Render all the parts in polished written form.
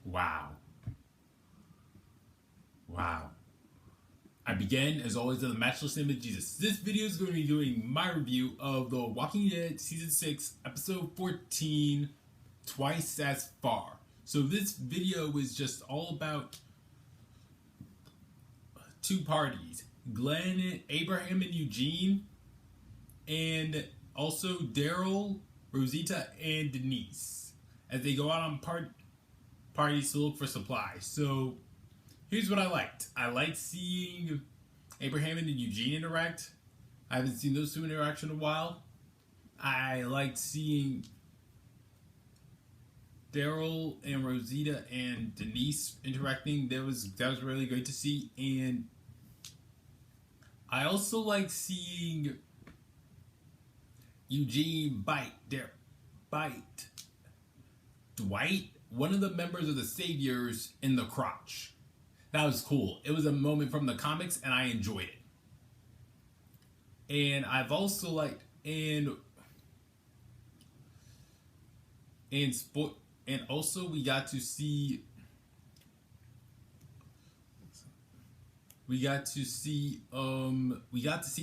Wow. Wow. I begin, as always, in the matchless name of Jesus. This video is going to be doing my review of The Walking Dead Season 6, Episode 14, Twice as Far. So this video is just all about two parties, Glenn, Abraham, and Eugene, and also Daryl, Rosita, and Denise, as they go out on parties to look for supplies. So here's what I liked. I liked seeing Abraham and Eugene interact. I haven't seen those two interact in a while. I liked seeing Daryl and Rosita and Denise interacting. That was really great to see. And I also liked seeing Eugene bite Dwight, one of the members of the Saviors, in the crotch. That was cool. It was a moment from the comics, and I enjoyed it. And I've also liked and also we got to see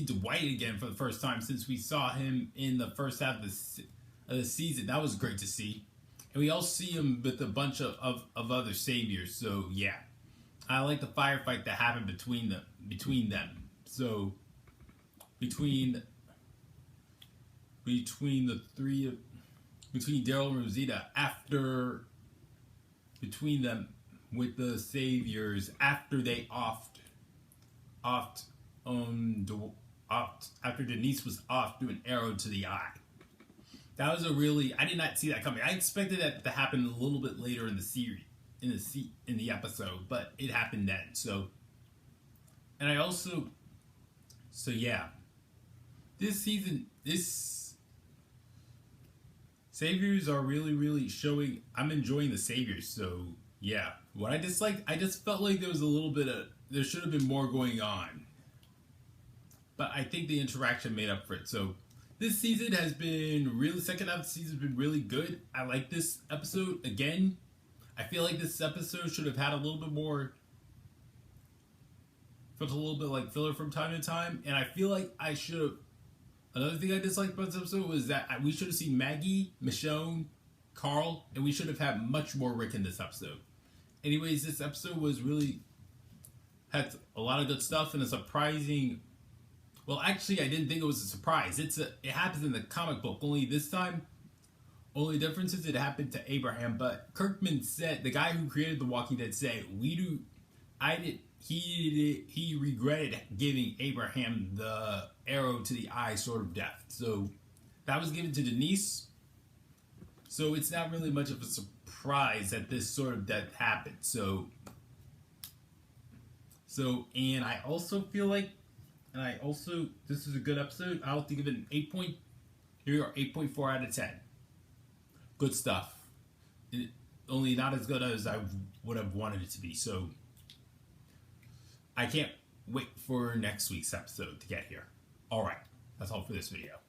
Dwight again for the first time since we saw him in the first half of the season. That was great to see. And we all see him with a bunch of other Saviors. So yeah. I like the firefight that happened between them. So between Daryl and Rosita, between them with the Saviors after they after Denise was off doing an arrow to the eye. That was I did not see that coming. I expected that to happen a little bit later in the series. In the episode, but it happened then. So yeah, this season, Saviors are really showing. I'm enjoying the Saviors. So yeah, what I disliked, I just felt like there was a little bit of, there should have been more going on, but I think the interaction made up for it. So this season has been really, second half of the season has been really good. I like this episode again. I feel like this episode should have had a little bit more, felt a little bit like filler from time to time, and I feel like I should have, another thing I disliked about this episode was that we should have seen Maggie, Michonne, Carl, and we should have had much more Rick in this episode. Anyways, this episode had a lot of good stuff and a surprising, well actually I didn't think it was a surprise. It happens in the comic book, only this time, only difference is it happened to Abraham, but Kirkman said, the guy who created The Walking Dead said, he regretted giving Abraham the arrow to the eye sort of death. So that was given to Denise. So it's not really much of a surprise that this sort of death happened. So and I also feel like, this is a good episode. I'll give it an 8.4 out of 10. Good stuff. Only not as good as I would have wanted it to be. So I can't wait for next week's episode to get here. Alright, that's all for this video.